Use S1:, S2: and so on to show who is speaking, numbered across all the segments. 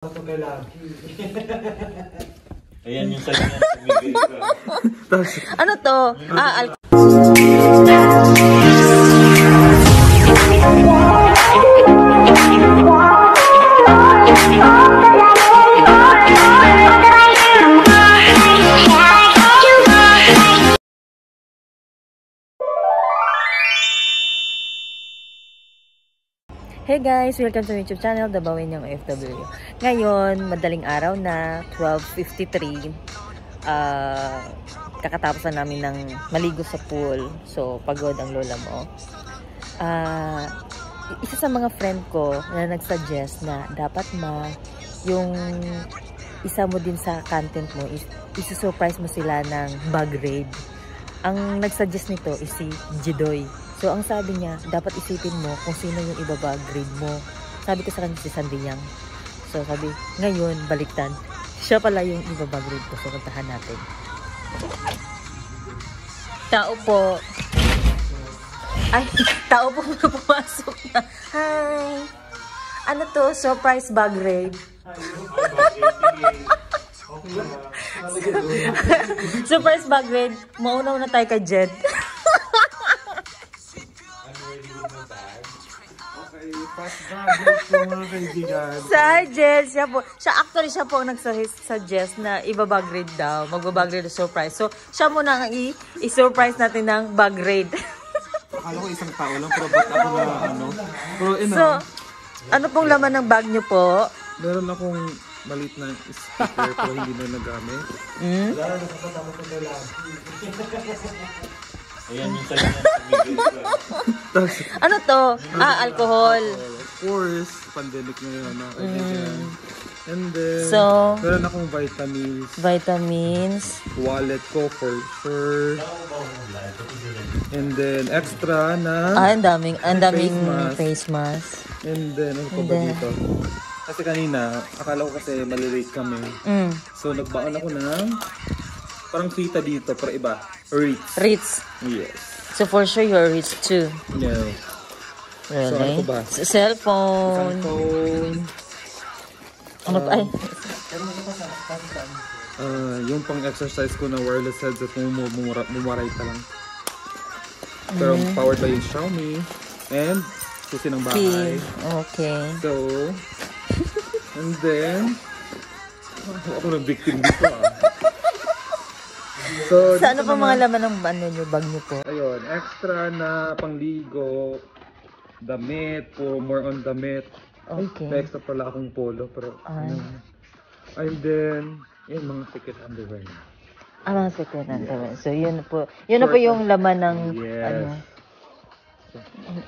S1: Ayan yung sabi niya, bibig ko.
S2: Ano to? Hey guys! Welcome to my YouTube channel, The Bawin Yung OFW. Ngayon, madaling araw na, 12:53. Kakatapos na namin ng maligo sa pool. So, pagod ang lola mo. Isa sa mga friend ko na nag-suggest na dapat yung isa mo din sa content mo, isi-surprise mo sila ng bag raid. Ang nag-suggest nito is si Jidoy. So, ang sabi niya, dapat isipin mo kung sino yung ibabag grade mo. Sabi ko sa kanya si Sandiyang. So, sabi, ngayon, baliktad. Siya pala yung ibabag grade ko. So, puntahan natin. Tao po. Ay, tao po na pumasok na. Hi! Ano to? Surprise bag raid. Surprise bag raid. Mauna-una tayo kay Jed. Suggest siya po. Siya po nag-suggest na ibabag raid daw. Magbabag raid surprise. So, siya muna ang i-surprise natin ng bag raid.
S1: Akala ko isang tao lang, pero ba't ako na ano? Pero
S2: so, ano pong laman ng bag nyo po?
S1: Meron akong maliit na speaker pero hindi na nagamit. Ayan yung sabi niya, bibig ko.
S2: Ano to? Alcohol.
S1: Of course, pandemic ngayon. And then,
S2: so,
S1: meron akong vitamins. Wallet ko for sure. And then, extra na
S2: ang daming face mask.
S1: And then, ano pa ba dito? Kasi kanina, akala ko kasi malilate kami. So, nagbaon ako ng parang fita dito, pero iba. Ritz. Yes.
S2: So, for sure, you're rich too.
S1: No.
S2: Really?
S1: So, ano ba?
S2: Cellphone. Ano pa? Ay.
S1: Yung pang-exercise ko na wireless headset, mumuray ka lang. Pero powered by yung Xiaomi. And, susi ng bahay.
S2: Okay.
S1: So, and then, ako na victim dito So,
S2: sa ano pa mga laman ng bag nyo po?
S1: Ayun, extra na pangligo, damit, more on damit.
S2: Okay.
S1: May extra pala akong polo, pero and then, yung mga secret underwear.
S2: Mga secret underwear. So, yun po yung laman ng ano.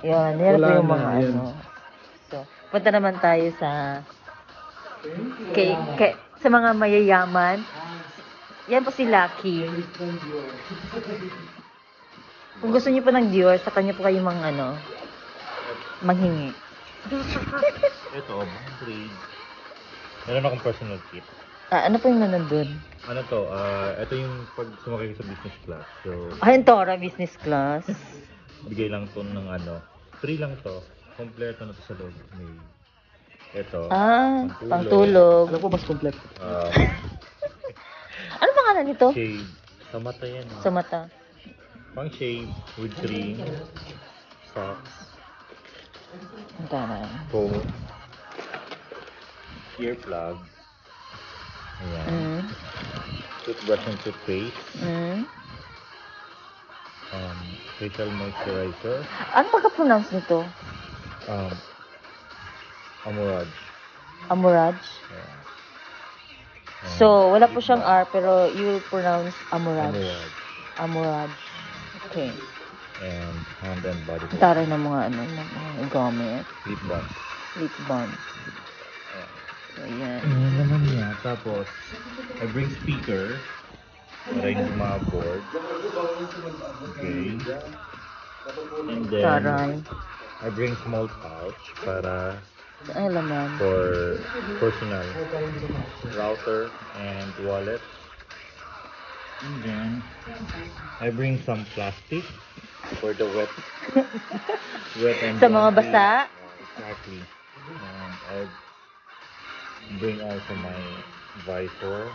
S2: Yan po yung mga ano. So, punta naman tayo sa sa mga mayayaman. Yan po si Lucky. Kung gusto niyo po ng Dior, sa kanya po kayo manghingi.
S1: Ito, grade. Meron akong personal kit.
S2: Ano po yung nandun?
S1: Ano to? Ito yung pag sumakay sa business class. So,
S2: yung Tora business class.
S1: Bigay lang to ng free lang to. Kompleto na to sa loob. May ito.
S2: Pangtulog.
S1: Alam ko mas kompleto.
S2: Ano pangalan nito?
S1: Shade. Sa mata yan.
S2: Sa mata.
S1: Pang shade with cream. Socks. Phone. Ear plug. Ayan. Toothbrush and toothpaste. Facial moisturizer.
S2: Ano pagka-pronounce nito? Amorage? Yeah. So, wala po siyang R, pero you pronounce Amorage. Amorage. Okay.
S1: And hand and body.
S2: Taray ng mga gamit.
S1: Lip balm.
S2: Lip balm. So, yan.
S1: Ayan naman niya. Tapos, I bring speaker para hindi ma-board. Okay. And then,
S2: taray.
S1: I bring small pouch para
S2: laman.
S1: For personal router and wallet. And then I bring some plastic for the wet and
S2: sa mga basa.
S1: Exactly. And bring also my visor.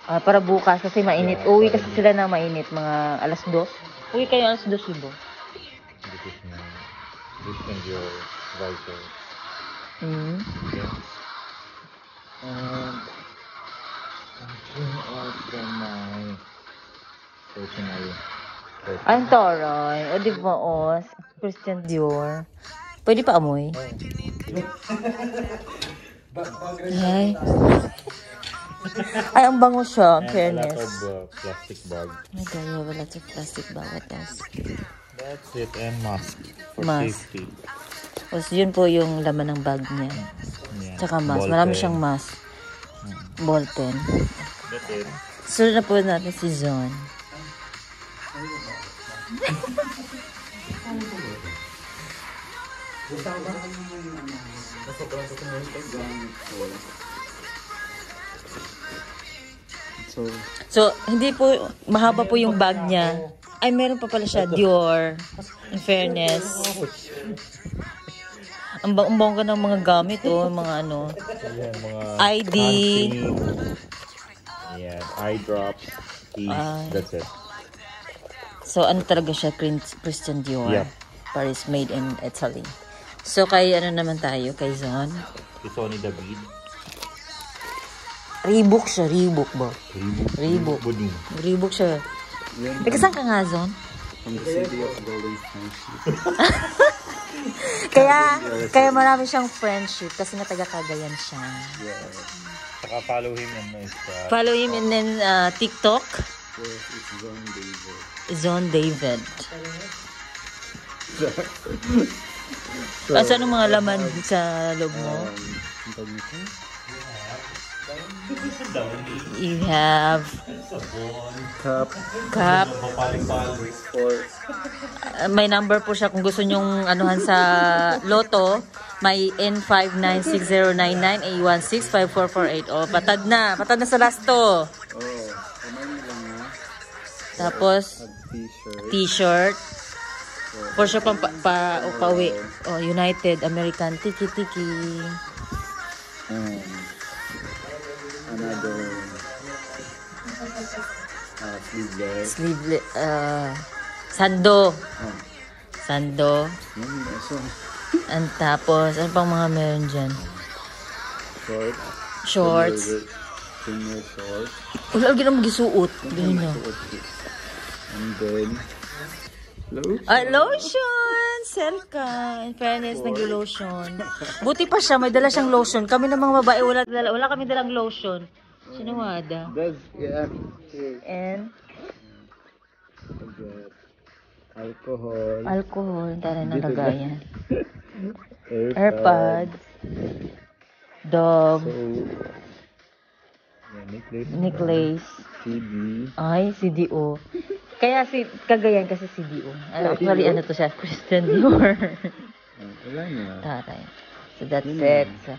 S2: Para bukas kasi mainit. Uwi kasi sila na mainit. Mga alas 2. Uwi kayo alas 2, Ibo.
S1: This is your visor. Okay. And bring also my personal.
S2: Ang taray. O di ba, Christian Dior. Pwede pa amoy? Ay. Ay, ang bango siya.
S1: And
S2: Fairness.
S1: a lot of plastic bag.
S2: My God, you have a lot of plastic bag. What else?
S1: That's it. And mask for
S2: Mask.
S1: safety.
S2: Tapos yun po yung laman ng bag niya.
S1: Yeah.
S2: Tsaka mask.
S1: Ball
S2: Marami
S1: pen.
S2: siyang mask. Ball pen.
S1: That's it.
S2: Sunod na po natin si Zon. So, hindi po, mahaba po yung bag niya. Ay, meron pa pala siya, Dior. In fairness. Ang bongga ng mga gamit, mga ano.
S1: Yeah, mga
S2: ID.
S1: Yeah, eye drops, keys, that's it.
S2: So, ano talaga siya, Christian Dior.
S1: Yep.
S2: Paris, made in Italy. So, kay ano naman tayo, kay Zon?
S1: Kay Sonny David.
S2: Reebok siya, Reebok ba? Reebok.
S1: Buding.
S2: Reebok siya. Teka, saan ka nga, Zon?
S3: From the city of Golden Friendship.
S2: Kaya marami siyang friendship kasi nga taga Cagayan siya.
S1: Saka follow him on Insta.
S2: Follow him in TikTok.
S3: Yes, it's Zone David.
S2: Zon David. So, anong mga laman sa loob mo?
S3: Ang tawag nito?
S2: You have cup. May number po siya kung gusto nyong anuhan sa loto. May N596099A165448. Patad na sa last to.
S3: Kamay mo lang ha.
S2: Tapos,
S3: T-shirt.
S2: t-shirt. For sure pauwi. United American Tiki-Tiki.
S3: Another
S2: Sleeveless. Sando. Sando.
S3: So,
S2: And tapos, ano pang mga meron dyan? Shorts.
S3: Senior shorts.
S2: Wala, lagi na magisuot. Ganyan na.
S3: And then,
S2: Lotion! Sell ka. In fairness, nag-lotion. Buti pa siya, may dala siyang lotion. Kami na mga babae, wala kami dalang lotion. Sinawada.
S3: that's, yeah.
S2: And
S3: Alcohol.
S2: alcohol. Tara na lagayan.
S3: AirPods.
S2: AirPods. Dog.
S3: So, yeah,
S2: Necklace.
S3: CD.
S2: Ay, CDO. Kaya Cagayan kasi CDO. Actually, ano to siya? Christian Dior.
S3: Wala na.
S2: Taray. So, that's it. So,